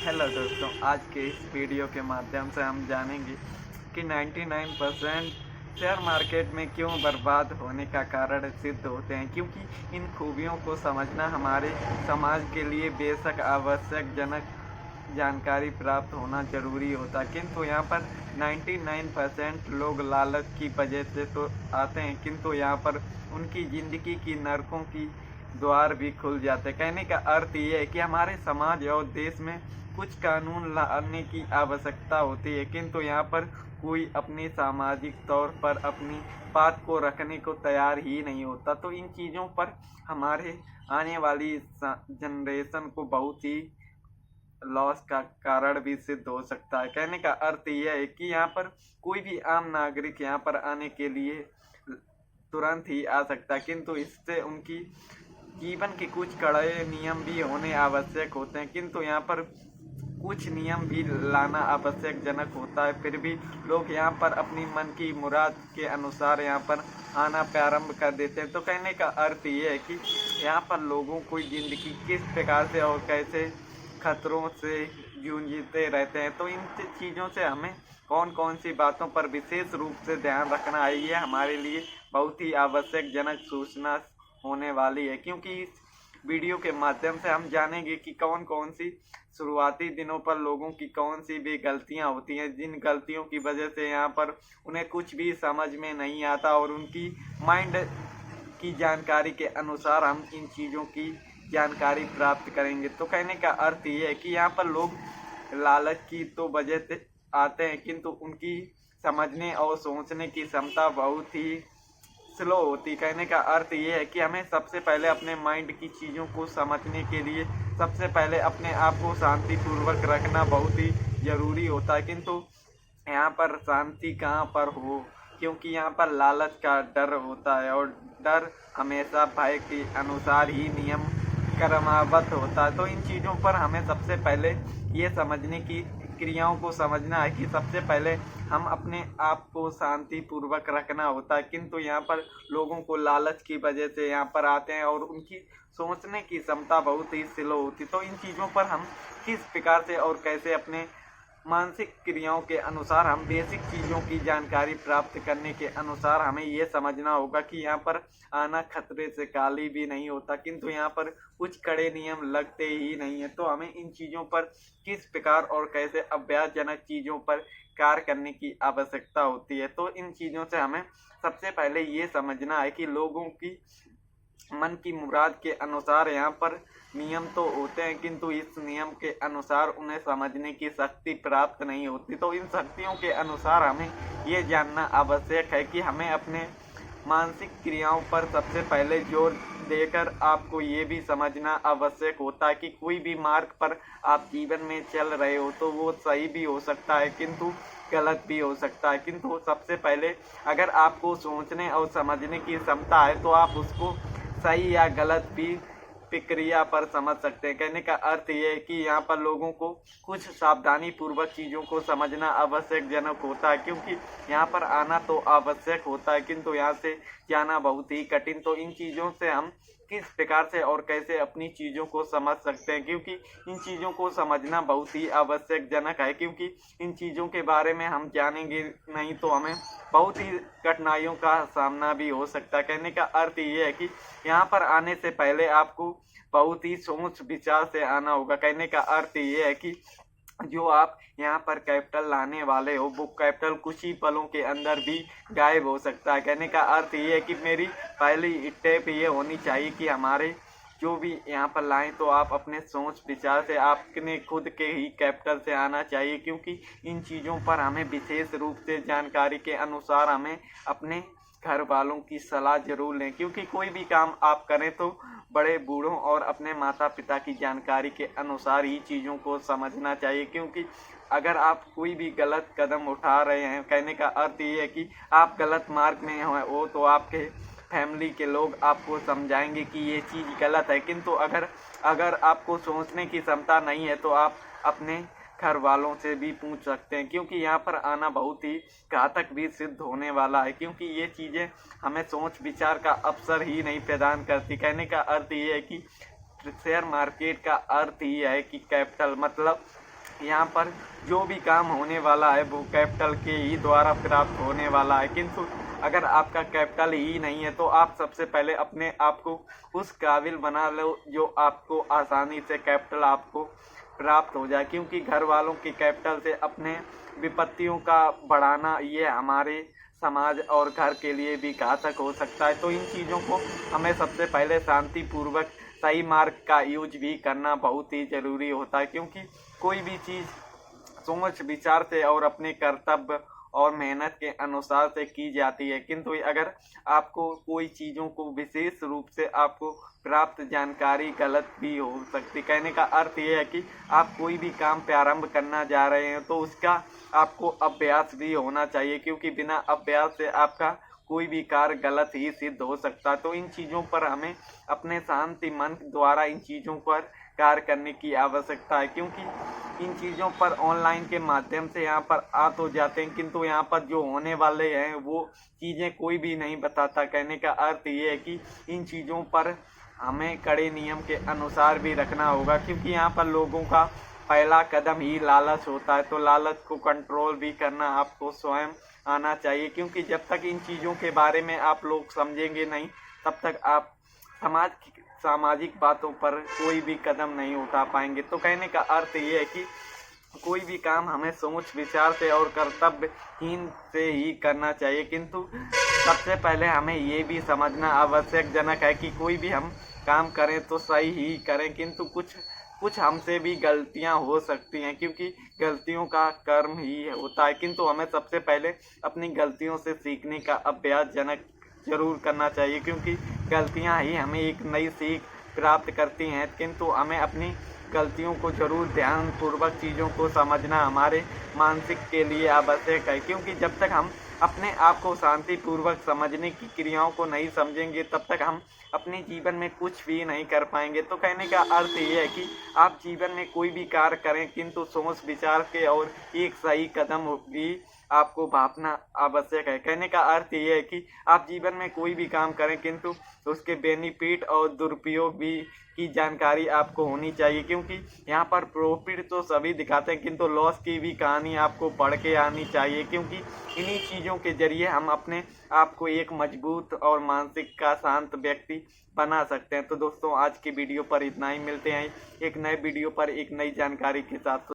Hello दोस्तों, आज के इस वीडियो के माध्यम से हम जानेंगे कि 99% शेयर मार्केट में क्यों बर्बाद होने का कारण सिद्ध होते हैं। क्योंकि इन खूबियों को समझना हमारे समाज के लिए बेशक आवश्यक जनक जानकारी प्राप्त होना जरूरी होता है, किंतु यहाँ पर 99% लोग लालच की वजह से तो आते हैं, किंतु यहाँ पर उनकी ज़िंदगी की नरकों की द्वार भी खुल जाते हैं। कहने का अर्थ ये है कि हमारे समाज और देश में कुछ कानून लाने की आवश्यकता होती है, किंतु यहाँ पर कोई अपने सामाजिक तौर पर अपनी बात को रखने को तैयार ही नहीं होता। तो इन चीज़ों पर हमारे आने वाली जनरेशन को बहुत ही लॉस का कारण भी सिद्ध हो सकता है। कहने का अर्थ यह है कि यहाँ पर कोई भी आम नागरिक यहाँ पर आने के लिए तुरंत ही आ सकता है, किंतु इससे उनकी जीवन के कुछ कड़े नियम भी होने आवश्यक होते हैं, किंतु यहाँ पर कुछ नियम भी लाना आवश्यक जनक होता है। फिर भी लोग यहाँ पर अपनी मन की मुराद के अनुसार यहाँ पर आना प्रारंभ कर देते हैं। तो कहने का अर्थ ये है कि यहाँ पर लोगों को ज़िंदगी किस प्रकार से और कैसे खतरों से जूझते रहते हैं। तो इन चीज़ों से हमें कौन कौन सी बातों पर विशेष रूप से ध्यान रखना है, ये हमारे लिए बहुत ही आवश्यक जनक सूचना होने वाली है। क्योंकि इस वीडियो के माध्यम से हम जानेंगे कि कौन कौन सी शुरुआती दिनों पर लोगों की कौन सी भी गलतियां होती हैं, जिन गलतियों की वजह से यहाँ पर उन्हें कुछ भी समझ में नहीं आता, और उनकी माइंड की जानकारी के अनुसार हम इन चीज़ों की जानकारी प्राप्त करेंगे। तो कहने का अर्थ ये है कि यहाँ पर लोग लालच की तो वजह से आते हैं, किंतु उनकी समझने और सोचने की क्षमता बहुत ही स्लो होती। कहने का अर्थ ये है कि हमें सबसे पहले अपने माइंड की चीज़ों को समझने के लिए सबसे पहले अपने आप को शांतिपूर्वक रखना बहुत ही ज़रूरी होता है। किंतु यहाँ पर शांति कहाँ पर हो, क्योंकि यहाँ पर लालच का डर होता है, और डर हमेशा भय के अनुसार ही नियम क्रमबद्ध होता है। तो इन चीज़ों पर हमें सबसे पहले ये समझने की क्रियाओं को समझना है कि सबसे पहले हम अपने आप को शांतिपूर्वक रखना होता है, किंतु यहाँ पर लोगों को लालच की वजह से यहाँ पर आते हैं और उनकी सोचने की क्षमता बहुत ही स्लो होती। तो इन चीज़ों पर हम किस प्रकार से और कैसे अपने मानसिक क्रियाओं के अनुसार हम बेसिक चीज़ों की जानकारी प्राप्त करने के अनुसार हमें ये समझना होगा कि यहाँ पर आना खतरे से खाली भी नहीं होता, किंतु यहाँ पर कुछ कड़े नियम लगते ही नहीं है। तो हमें इन चीज़ों पर किस प्रकार और कैसे अभ्यासजनक चीज़ों पर कार्य करने की आवश्यकता होती है। तो इन चीज़ों से हमें सबसे पहले ये समझना है कि लोगों की मन की मुराद के अनुसार यहाँ पर नियम तो होते हैं, किंतु इस नियम के अनुसार उन्हें समझने की शक्ति प्राप्त नहीं होती। तो इन शक्तियों के अनुसार हमें ये जानना आवश्यक है कि हमें अपने मानसिक क्रियाओं पर सबसे पहले जोर देकर आपको ये भी समझना आवश्यक होता है कि कोई भी मार्ग पर आप जीवन में चल रहे हो तो वो सही भी हो सकता है, किंतु गलत भी हो सकता है। किंतु सबसे पहले अगर आपको सोचने और समझने की क्षमता है तो आप उसको सही या गलत भी प्रक्रिया पर समझ सकते हैं। कहने का अर्थ ये है कि यहाँ पर लोगों को कुछ सावधानी पूर्वक चीज़ों को समझना आवश्यक जनक होता है, क्योंकि यहाँ पर आना तो आवश्यक होता है, किंतु यहाँ से जाना बहुत ही कठिन। तो इन चीज़ों से हम किस प्रकार से और कैसे अपनी चीज़ों को समझ सकते हैं, क्योंकि इन चीज़ों को समझना बहुत ही आवश्यक जनक है। क्योंकि इन चीज़ों के बारे में हम जानेंगे नहीं तो हमें बहुत ही कठिनाइयों का सामना भी हो सकता है। कहने का अर्थ ये है कि यहाँ पर आने से पहले आपको बहुत ही सोच विचार से आना होगा। कहने का अर्थ ये है कि जो आप यहाँ पर कैपिटल लाने वाले हो वो कैपिटल कुछ ही पलों के अंदर भी गायब हो सकता है। कहने का अर्थ ये है कि मेरी पहली स्टेप ये होनी चाहिए कि हमारे जो भी यहाँ पर लाएं तो आप अपने सोच विचार से आपने खुद के ही कैपिटल से आना चाहिए, क्योंकि इन चीज़ों पर हमें विशेष रूप से जानकारी के अनुसार हमें अपने घर वालों की सलाह जरूर लें। क्योंकि कोई भी काम आप करें तो बड़े बूढ़ों और अपने माता पिता की जानकारी के अनुसार ही चीज़ों को समझना चाहिए। क्योंकि अगर आप कोई भी गलत कदम उठा रहे हैं, कहने का अर्थ ये है कि आप गलत मार्ग में हो तो आपके फैमिली के लोग आपको समझाएंगे कि ये चीज़ गलत है, किंतु अगर आपको सोचने की क्षमता नहीं है तो आप अपने घर वालों से भी पूछ सकते हैं, क्योंकि यहाँ पर आना बहुत ही घातक भी सिद्ध होने वाला है। क्योंकि ये चीज़ें हमें सोच विचार का अवसर ही नहीं प्रदान करती। कहने का अर्थ ये है कि शेयर मार्केट का अर्थ ही है कि कैपिटल मतलब यहाँ पर जो भी काम होने वाला है वो कैपिटल के ही द्वारा प्राप्त होने वाला है। किंतु अगर आपका कैपिटल ही नहीं है तो आप सबसे पहले अपने आप को उस काबिल बना लो जो आपको आसानी से कैपिटल आपको प्राप्त हो जाए, क्योंकि घर वालों की कैपिटल से अपने विपत्तियों का बढ़ाना ये हमारे समाज और घर के लिए भी घातक हो सकता है। तो इन चीज़ों को हमें सबसे पहले शांतिपूर्वक सही मार्ग का यूज भी करना बहुत ही ज़रूरी होता है, क्योंकि कोई भी चीज़ सोच विचार से और अपने कर्तव्य और मेहनत के अनुसार से की जाती है। किंतु अगर आपको कोई चीज़ों को विशेष रूप से आपको प्राप्त जानकारी गलत भी हो सकती। कहने का अर्थ ये है कि आप कोई भी काम प्रारंभ करना जा रहे हैं तो उसका आपको अभ्यास भी होना चाहिए, क्योंकि बिना अभ्यास से आपका कोई भी कार्य गलत ही सिद्ध हो सकता है। तो इन चीज़ों पर हमें अपने शांति मन द्वारा इन चीज़ों पर कार्य करने की आवश्यकता है, क्योंकि इन चीज़ों पर ऑनलाइन के माध्यम से यहाँ पर आ तो जाते हैं, किंतु यहाँ पर जो होने वाले हैं वो चीज़ें कोई भी नहीं बताता। कहने का अर्थ ये है कि इन चीज़ों पर हमें कड़े नियम के अनुसार भी रखना होगा, क्योंकि यहाँ पर लोगों का पहला कदम ही लालच होता है। तो लालच को कंट्रोल भी करना आपको स्वयं आना चाहिए, क्योंकि जब तक इन चीज़ों के बारे में आप लोग समझेंगे नहीं तब तक आप सामाजिक बातों पर कोई भी कदम नहीं उठा पाएंगे। तो कहने का अर्थ ये है कि कोई भी काम हमें सोच विचार से और कर्तव्यहीन से ही करना चाहिए, किंतु सबसे पहले हमें ये भी समझना आवश्यकजनक है कि कोई भी हम काम करें तो सही ही करें, किंतु कुछ हमसे भी गलतियां हो सकती हैं, क्योंकि गलतियों का कर्म ही होता है। किंतु हमें सबसे पहले अपनी गलतियों से सीखने का अभ्यास जरूर करना चाहिए, क्योंकि गलतियां ही हमें एक नई सीख प्राप्त करती हैं। किंतु हमें अपनी गलतियों को जरूर ध्यानपूर्वक चीज़ों को समझना हमारे मानसिक के लिए आवश्यक है, क्योंकि जब तक हम अपने आप को शांतिपूर्वक समझने की क्रियाओं को नहीं समझेंगे तब तक हम अपने जीवन में कुछ भी नहीं कर पाएंगे। तो कहने का अर्थ ये है कि आप जीवन में कोई भी कार्य करें किंतु सोच विचार के और एक सही कदम भी आपको भापना आवश्यक है। कहने का अर्थ ये है कि आप जीवन में कोई भी काम करें किंतु उसके बेनिफिट और दुरुपयोग भी की जानकारी आपको होनी चाहिए, क्योंकि यहाँ पर प्रॉफिट तो सभी दिखाते हैं किंतु लॉस की भी कहानी आपको पढ़ के आनी चाहिए, क्योंकि इन्हीं चीज़ों के जरिए हम अपने आप को एक मजबूत और मानसिक का शांत व्यक्ति बना सकते हैं। तो दोस्तों आज की वीडियो पर इतना ही, मिलते हैं एक नए वीडियो पर एक नई जानकारी के साथ।